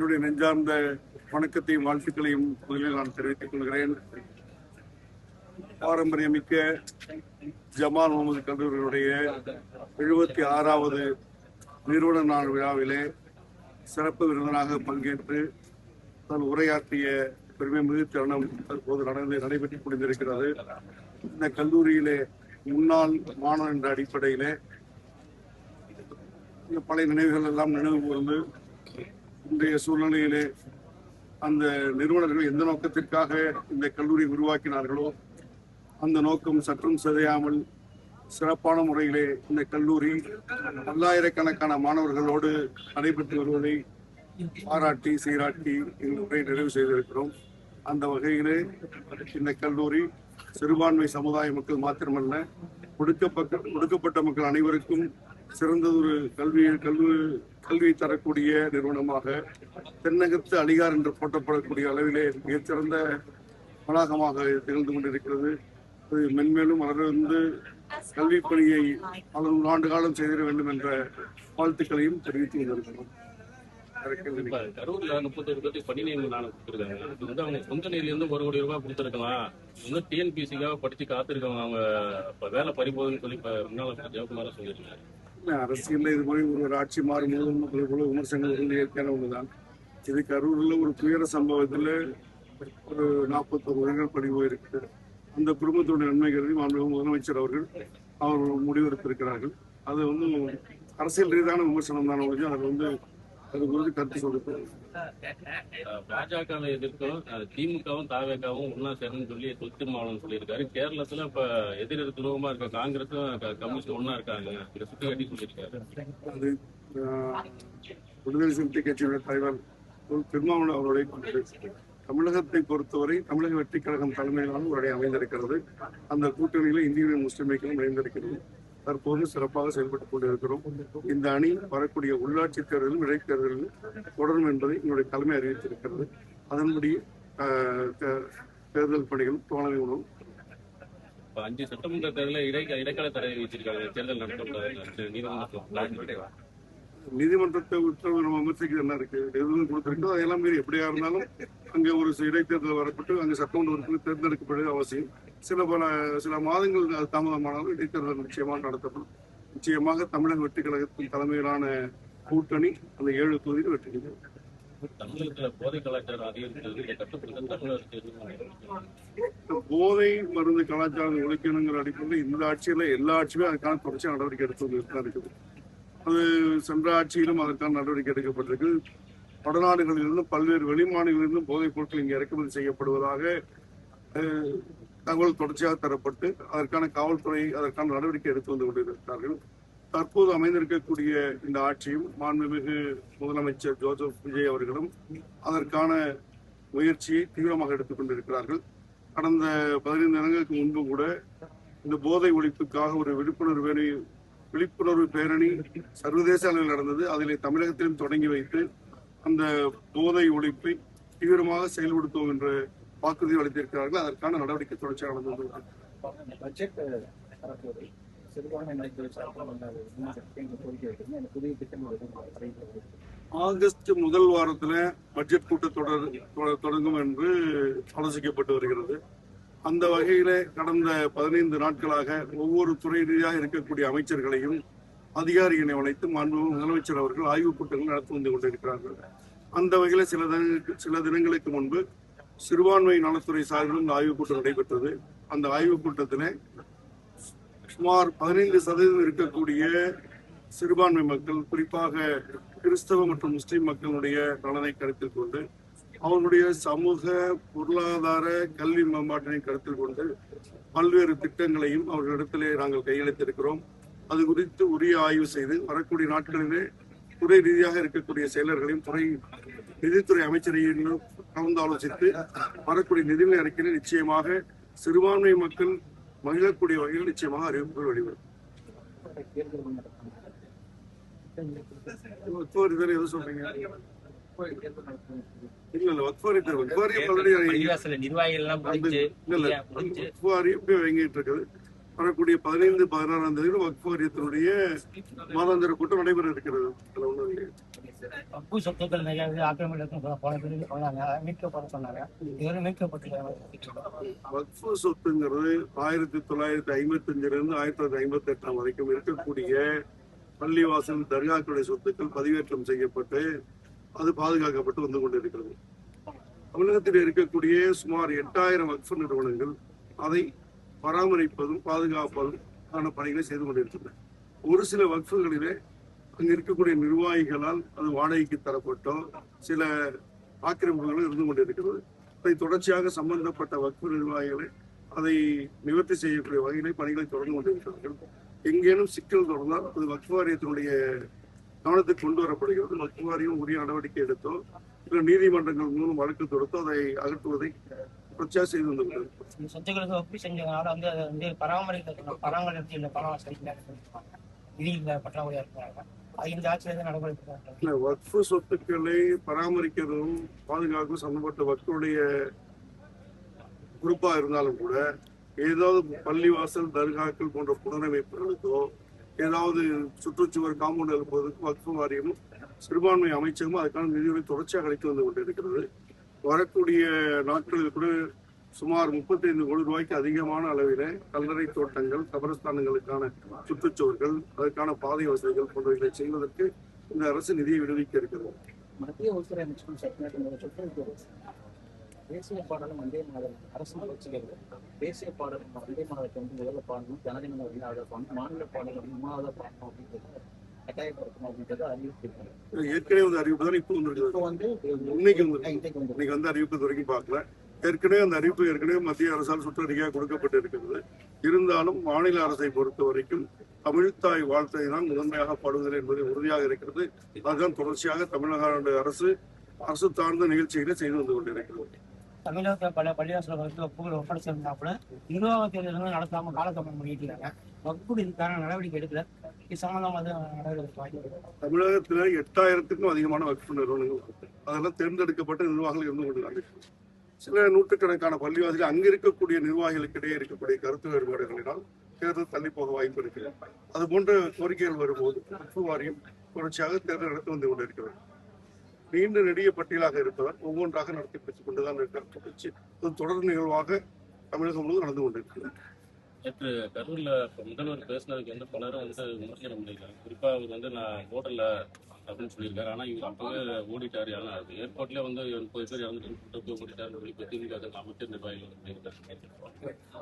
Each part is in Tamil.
என்னுடைய நெஞ்சார்ந்த வணக்கத்தையும் வாழ்த்துக்களையும் முதலில் நான் தெரிவித்துக் கொள்கிறேன். பாரம்பரியமிக்க ஜமால் முகமது கல்லூரியினுடைய 76வது நிறுவன நாள் விழாவிலே சிறப்பு விருந்தினராக பங்கேற்று தான் உரையாற்றிய பெருமை மிகு தருணம் தற்போது நடைபெற்றுக் கொண்டிருக்கிறது. இந்த கல்லூரியிலே முன்னாள் மாணவன் என்ற அடிப்படையிலே பழைய நினைவுகள் எல்லாம் நினைவு கூர்ந்து இன்றைய சூழ்நிலையிலே அந்த நிறுவனர்கள் எந்த நோக்கத்திற்காக இந்த கல்லூரி உருவாக்கினார்களோ அந்த நோக்கம் சற்றும் சிதையாமல் சிறப்பான முறையிலே இந்த கல்லூரி பல்லாயிரக்கணக்கான மாணவர்களோடு நடைபெற்று வருவதை பாராட்டி சீராட்டி இன்றை நிறைவு செய்திருக்கிறோம். அந்த வகையிலே இந்த கல்லூரி சிறுபான்மை சமுதாய மக்கள் மாத்திரமல்ல, ஒடுக்கப்பட்ட மக்கள் அனைவருக்கும் சிறந்ததொரு கல்வியை தரக்கூடிய நிறுவனமாக தென்னகத்து அலிகார் என்று போற்றப்படக்கூடிய அளவிலே மிகச்சிறந்த வளாகமாக திகழ்ந்து கொண்டிருக்கிறது. அது மென்மேலும் வளர்ந்து கல்வி பணியை 100 ஆண்டு காலம் செய்திட வேண்டும் என்ற வாழ்த்துக்களையும் தெரிவித்து கொண்டிருக்கிறோம். கரூர்ல 31 பேருக்கு பணி நியமனம் கொடுத்துருக்காங்க. இது அவங்க சொந்த நிதியிலிருந்து 1 கோடி ரூபாய் கொடுத்துருக்கலாம். இன்னும் டிஎன்பிசிக்காக படிச்சு காத்திருக்காங்க. அவங்க வேலை பறிபோகுதுன்னு சொல்லி முன்னாள் ஜெயக்குமாரா சொல்லியிருக்காங்க. அரசியல்ல இது மாதிரி ஒரு ஆட்சி மாறும்போது விமர்சனங்கள் இயற்கையான ஒண்ணுதான். இது கரூர்ல ஒரு துயர சம்பவத்துல ஒரு 41 உயிர்கள் பணி போயிருக்கு. அந்த குடும்பத்தோட நன்மை கருதி முதலமைச்சர் அவர் முடிவெடுத்திருக்கிறார்கள். அது அரசியல் ரீதியான விமர்சனம் தான் ஒழிஞ்சு அது அது குறித்து கருத்து சொல்லுது. பாஜகவை எதிர்க்கும் திமுகவும் தாவேகாவும் ஒன்னா சேரணும்னு சொல்லி திருமாவளவன் சொல்லியிருக்காரு. கேரளத்துல இப்ப எதிரெதிர் துருவமா இருக்க காங்கிரஸும் கம்யூனிஸ்டும் ஒன்னா இருக்காங்க. இதை சுட்டி காட்டி சொல்லியிருக்காரு. அது விடுதலை சிறுத்தை கட்சியுடைய தலைவர் திருமாவளவன் அவருடைய தமிழகத்தை பொறுத்தவரை தமிழக வெற்றி கழகம் தலைமையிலான ஒரு அணி அமைந்திருக்கிறது. அந்த கூட்டணியில இந்திய முஸ்லிம் லீக்கும் இணைந்திருக்கிறது. தற்போது சிறப்பாக செயல்பட்டுக் கொண்டிருக்கிறோம். இந்த அணி வரக்கூடிய உள்ளாட்சி தேர்தலும் இடைத்தேர்தலும் தொடரும் என்பதை என்னுடைய தலைமை அறிவித்திருக்கிறது. அதன்படி தேர்தல் பணிகள் துவங்க உணவும் 5 சட்டமன்ற தேர்தலில் இடைக்கால தடை விதிச்சிருக்காங்க. தேர்தல் நடத்த நீதிமன்றத்தை உத்தரவு நம்ம விமர்சிக்கிறது என்ன இருக்கு? எதுவும் கொடுத்திருக்கோ அதெல்லாம் மீறி எப்படியா இருந்தாலும் அங்கே ஒரு இடைத்தேர்தல் வரப்பட்டு அங்கே சட்டமன்ற உறுப்பினர் தேர்ந்தெடுக்கப்படுவது அவசியம். சில மாதங்கள் அது தாமதமானாலும் இடைத்தேர்தல் நிச்சயமாக நடத்தப்படும். நிச்சயமாக தமிழக வெற்றி கழகத்தின் தலைமையிலான கூட்டணி அந்த 7 தொகுதியில் வெற்றி பெறும். போதை மருந்து கலாச்சாரம் ஒழிக்கணுங்கிற அடிப்படையில் இந்த ஆட்சியில எல்லா ஆட்சியுமே அதுக்கான தொடர்ச்சியான நடவடிக்கை எடுத்து இருக்குது. அது சென்ற ஆட்சியிலும் அதற்கான நடவடிக்கை எடுக்கப்பட்டிருக்கு. வடநாடுகளிலிருந்தும் பல்வேறு வெளிமாநிலங்களிலிருந்தும் போதைப் பொருட்கள் இங்கே இறக்குமதி செய்யப்படுவதாக தகவல் தொடர்ச்சியாக தரப்பட்டு அதற்கான காவல்துறை அதற்கான நடவடிக்கை எடுத்து வந்து கொண்டிருக்கிறார்கள். தற்போது அமைந்திருக்கக்கூடிய இந்த ஆட்சியும் மாண்புமிகு முதலமைச்சர் ஜோசப் விஜய் அவர்களும் அதற்கான முயற்சியை தீவிரமாக எடுத்துக் கொண்டிருக்கிறார்கள். கடந்த 15 தினங்களுக்கு முன்பு கூட இந்த போதை ஒழிப்புக்காக ஒரு விழிப்புணர்வு பேரணி சர்வதேச அளவில் நடந்தது. அதிலே தமிழகத்திலும் தொடங்கி வைத்து அந்த போதை ஒழிப்பை தீவிரமாக செயல்படுத்துவோம் என்ற வாக்குறுதி அளித்திருக்கிறார்கள். அதற்கான நடவடிக்கை தொடர்ச்சியாக நடந்தது. ஆகஸ்ட் முதல் வாரத்துல பட்ஜெட் கூட்டத்தொடர் தொடங்கும் என்று ஆலோசிக்கப்பட்டு வருகிறது. அந்த வகையில கடந்த 15 நாட்களாக ஒவ்வொரு துறை ரீதியாக இருக்கக்கூடிய அமைச்சர்களையும் அதிகாரிகளை அழைத்து மாண்புமிகு முதலமைச்சர் அவர்கள் ஆய்வுக் கூட்டங்கள் நடத்தி வந்து கொண்டிருக்கிறார்கள். அந்த வகையில சில தினங்களுக்கு முன்பு சிறுபான்மை நலத்துறை சார்பில் இந்த ஆய்வுக் கூட்டம் நடைபெற்றது. அந்த ஆய்வுக் கூட்டத்தில் சுமார் 15% இருக்கக்கூடிய சிறுபான்மை மக்கள், குறிப்பாக கிறிஸ்தவ மற்றும் முஸ்லிம் மக்களுடைய நலனை கருத்தில் கொண்டு அவர்களுடைய சமூக பொருளாதார கல்வி மேம்பாட்டினை கருத்தில் கொண்டு பல்வேறு திட்டங்களையும் அவர்களிடத்திலே நாங்கள் கையெழுத்திருக்கிறோம். அது குறித்து உரிய ஆய்வு செய்து வரக்கூடிய நாட்களிலே துறை ரீதியாக இருக்கக்கூடிய செயலர்களையும் நிதித்துறை அமைச்சரையும் கலந்து ஆலோசித்து வரக்கூடிய நிதிநிலை அறிக்கையில் நிச்சயமாக சிறுபான்மை மக்கள் மகிழக்கூடிய வகையில் நிச்சயமாக அறிவிப்புகள் வெளிவரும். எது சொல்றீங்க? வரக்கூடிய 15, 16ஆம் தேதி வக்ஃப் வாரியத்தினுடைய மாதாந்திர கூட்டம் நடைபெற இருக்கிறது. வக்ஃபு சொத்துக்கள் நிறைய ஆக்கிரமிப்பு மீட்கப்பட சொன்னாங்க. இதுவரை மீட்கப்பட்டு வக்ஃபு சொத்துங்கிறது 1955 1958 வரைக்கும் இருக்கக்கூடிய பள்ளிவாசல் தர்காக்களுடைய சொத்துக்கள் பதிவேற்றம் செய்யப்பட்டு அது பாதுகாக்கப்பட்டு வந்து கொண்டிருக்கிறது. தமிழகத்தில் இருக்கக்கூடிய சுமார் 8000 வக்ஃபு நிறுவனங்கள் அதை பராமரிப்பதும் பாதுகாப்பதும் பணிகளை செய்து கொண்டிருக்கின்றன. ஒரு சில வக்ஃபுகளிலே அங்கு இருக்கக்கூடிய நிர்வாகிகளால் அது வாடகைக்கு தரப்பட்டோ சில ஆக்கிரமிப்புகளும் இருந்து கொண்டிருக்கிறது. அதை தொடர்ச்சியாக சம்பந்தப்பட்ட வக்ஃபு நிர்வாகிகளை அதை நிவர்த்தி செய்யக்கூடிய வகையிலே பணிகளை தொடர்ந்து கொண்டிருக்கிறார்கள். எங்கேனும் சிக்கல் தொடர்ந்தால் அது வக்ஃபு வாரியத்தினுடைய கவனத்துக்கு கொண்டு வரப்படுகிறது. வக்ஃபு வாரியம் உரிய நடவடிக்கை எடுத்தோ இல்லை நீதிமன்றங்கள் மூலம் வழக்கு தொடுத்தோ அதை அகற்றுவதை தொடர்ச்சியாக செய்து வந்திருக்கிறது. சொத்துக்களுக்கு ஒப்பி செஞ்சதுனால வந்து பராமரிப்பு பணம் விதியில் பற்றாக்குறையா இருக்கிறாங்க. இந்த ஆட்சியில் நடவடிக்கை வக்ஃபு சொத்துக்களை பராமரிக்கிறதும் பாதுகாக்கும் சம்பந்தப்பட்ட வக்ஃபுடைய பொறுப்பா இருந்தாலும் கூட ஏதாவது பள்ளிவாசல் தர்காக்கள் போன்ற புனரமைப்புகளுக்கோ ஏதாவது சுற்றுச்சுவர் காம்பவுண்ட் எழுப்புவதற்கு வக்ஃபு வாரியமும் சிறுபான்மை அமைச்சகமும் அதுக்கான நிதிகளை தொடர்ச்சியாக அளித்து வந்து கொண்டிருக்கிறது. வரக்கூடிய நாட்களில் கூட சுமார் 35 கோடி ரூபாய்க்கு அதிகமான அளவில கல்லறை தோட்டங்கள், கபரஸ்தானங்களுக்கான சுற்றுச்சுவர்கள், அதற்கான பாதை வசதிகள் போன்றவைகளை செய்வதற்கு இந்த அரசு நிதியை விடுவிக்க இருக்கிறது. மத்திய உள்துறை அமைச்சகம் தேசிய பாடலும் வந்தே மாதம் அரசு முயற்சிகள் தேசிய பாடலும் வந்தே மாதத்தை வந்து முதல்ல பாடணும், ஜனதின அதை பாடணும், மாநில பாடலும் 3வது பாடணும் அப்படின்றது கட்டாயப்படுத்தணும் அப்படின்றது அறிவிச்சிருக்காங்க. ஏற்கனவே வந்து அறிவிப்பு தான் இப்போ இன்னைக்கு வந்து அறிவிப்பு வரைக்கும் பார்க்கல. ஏற்கனவே அந்த அறிவிப்பு ஏற்கனவே மத்திய அரசால் சுற்றறிக்கையாக கொடுக்கப்பட்டு இருக்கிறது. இருந்தாலும் மாநில அரசை பொறுத்த வரைக்கும் தமிழ்த்தாய் வாழ்த்தை தான் முதன்மையாக பாடுதல் என்பது உறுதியாக இருக்கிறது. அதுதான் தொடர்ச்சியாக தமிழக அரசு சார்ந்த நிகழ்ச்சிகளை செய்து வந்து கொண்டிருக்கிறது. தமிழகத்தில் பல பள்ளிவாசல் வகுப்புகள் ஒப்படைச்சிருந்தா கூட நிர்வாக தேர்தல்கள் நடத்தாம காலக்கட்டம் பண்ணிட்டு வகுப்பு இதுக்கான நடவடிக்கை எடுக்கல. இது சம்பந்தமாக நடவடிக்கை தமிழகத்தில் 8000க்கும் அதிகமான வகுப்பு நிறுவனங்கள் அதெல்லாம் தேர்ந்தெடுக்கப்பட்ட நிர்வாகிகள் இருந்து கொண்டு சில நூற்றுக்கணக்கான பள்ளிவாசல் அங்க இருக்கக்கூடிய நிர்வாகிகளுக்கிடையே இருக்கக்கூடிய கருத்து வேறுபாடுகளினால் தேர்தல் தள்ளி போக வாய்ப்பு இருக்கிறது. அது போன்ற கோரிக்கைகள் வரும்போது வக்ஃபு வாரியம் தொடர்ச்சியாக தேர்தல் நடத்தி வந்து கொண்டிருக்கிறது. நீண்ட நெடிய பட்டியலாக இருப்பதால் ஒவ்வொன்றாக நடத்தி பெற்றுக் கொண்டுதான் இருக்கிறது. தொடர் நிகழ்வாக தமிழகம் முழுவதும் நடந்து கொண்டிருக்கிறது. நேற்று கரூர்ல முதல்வர் பேசினதுக்கு வந்து பலரும் வந்து விமர்சன முடியல. குறிப்பா அவர் வந்து நான் ஓடல அப்படின்னு சொல்லியிருக்காரு. ஆனா இவர் அப்பவே ஓடிட்டாரு. ஆனா ஏர்போர்ட்ல வந்து 30 பேர் இறந்துட்டு ஓடிட்டாரு சொல்லி திமுக அமைச்சர் நிர்வாகிகள்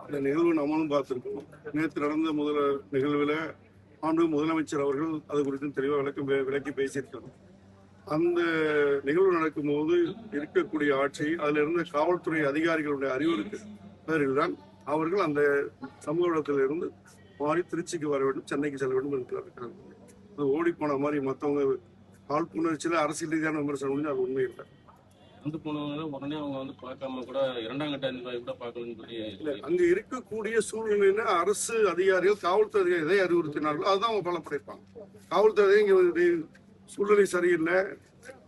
இந்த நிகழ்வு நம்மளும் பார்த்திருக்கோம். நேற்று நடந்த நிகழ்வுல முதலமைச்சர் அவர்கள் அது குறித்து தெளிவாக விளக்கி பேசியிருக்காங்க. அந்த நிகழ்வு நடக்கும்போது இருக்கக்கூடிய ஆட்சி அதுல இருந்த காவல்துறை அதிகாரிகளுடைய அறிவுறுத்தல் பேரில் தான் அவர்கள் அந்த சமூக இடத்திலிருந்து மாறி திருச்சிக்கு வர வேண்டும், சென்னைக்கு செல்ல வேண்டும் என்று இருக்காங்க. அது ஓடி போன மாதிரி மற்றவங்க காழ்ப்புணர்ச்சியில அரசியல் ரீதியான விமர்சனம் வந்து அது உண்மை இல்லை. வந்து போனவங்க உடனே அவங்க வந்து பார்க்காம கூட 2ஆம் கட்ட நிர்வாகி கூட பார்க்கணும்னு சொல்லி அங்க இருக்கக்கூடிய சூழ்நிலையில அரசு அதிகாரிகள் காவல்துறை அதிகாரி எதை அறிவுறுத்தினார்களோ அதுதான் அவங்க பலப்படைப்பாங்க. காவல்துறை இங்க சூழ்நிலை சரியில்லை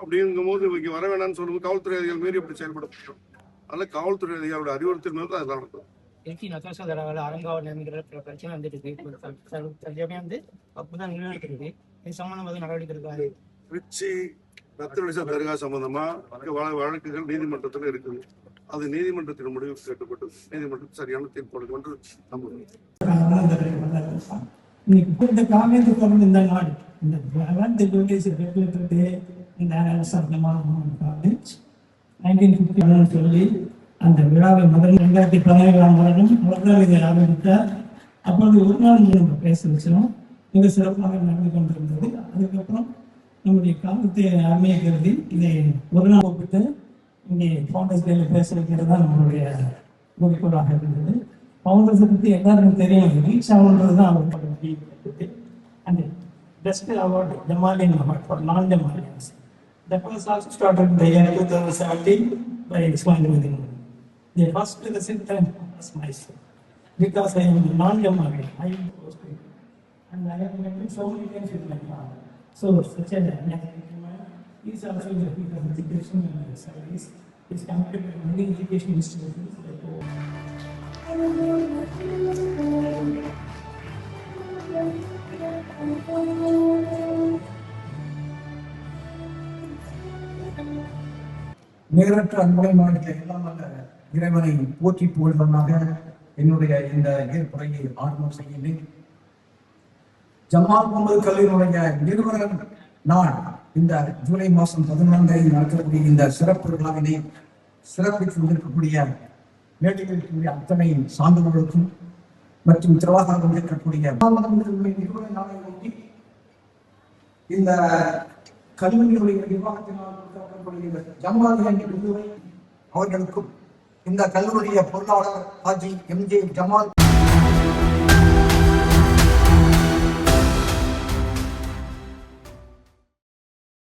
அப்படிங்கும் போது இங்க வர வேணாம்னு சொல்லும்போது காவல்துறை அதிகாரிகள் மீறி அப்படி செயல்படுத்தணும். அதனால காவல்துறை அதிகாரியோட அறிவுறுத்தல் மேல தான் அதெல்லாம் நடக்கும். அரங்காவல் நியமிக்கிற பிரச்சனை வந்துட்டு வந்து அப்பதான் நிலைநிறுத்திருக்கு. இது சம்பந்தமாக நடவடிக்கை இருக்காது. திருச்சி ரத்தனடிசா தர்கா சம்பந்தமா வழக்குகள் நீதிமன்றத்தில் இருக்குது. அது நீதிமன்றத்தின் முடிவு கேட்கப்பட்டு நீதிமன்றம் சரியான தீர்ப்பு கொடுக்கும் என்று நம்புகிறேன். இந்த காவேரி தொடர்ந்து இந்த நாள் இந்த காலேஜ் 1951 சொல்லி அந்த விழாவை முதல் 2017ஆம் வருடம் முதல் இதை ஆரம்பித்தார். அப்பொழுது ஒரு நாள் நம்ம பேச வச்சோம். மிக சிறப்பாக நடந்து கொண்டிருந்தது. அதுக்கப்புறம் நம்முடைய காலத்தை அருமையை கருதி இதை ஒரு நாள் கூப்பிட்டு இங்கே ஃபவுண்டர்ஸ் டேல பேச வைக்கிறது தான் நம்மளுடைய குறிக்கோளாக இருந்தது. ஃபவுண்டர்ஸை பற்றி எல்லாருக்கும் தெரியும். ரீச் ஆகுன்றது தான் அவர்களுடைய and best award Demalian Award for non-Demalians. That was also started in the year 2017 by Ismail Medin. The first recipient was myself because I am non-Demalian. I am post-grad and I have met so many times with my father. So such a man he is also in the field of education and service. He is committed to many education institutions. நேரற்ற அன்பை மாநில எல்லாம் அல்ல இறைவனை போற்றி புகழ்வதாக என்னுடைய இந்த ஏற்புரையை ஆரம்பம் செய்கின்றேன். ஜமால் முகமது கல்லூரியுடைய நிறுவனர் நாள் இந்த ஜூலை மாதம் 14 நடக்கக்கூடிய இந்த சிறப்பு விழாவினை சிறப்பித்து கொண்டிருக்கக்கூடிய மேடையில் இருக்கக்கூடிய அத்தனை சான்றோர்களுக்கும் மற்றும் திரவாக கொண்டிருக்கக்கூடிய நிறுவன நாளை ஒட்டி இந்த கல்லூரியுடைய நிர்வாகத்தினால் ஜமால் அவர்களுக்கும் இந்த கல்லூரிய பொருளாளர் ஹாஜி எம்ஜே ஜமால்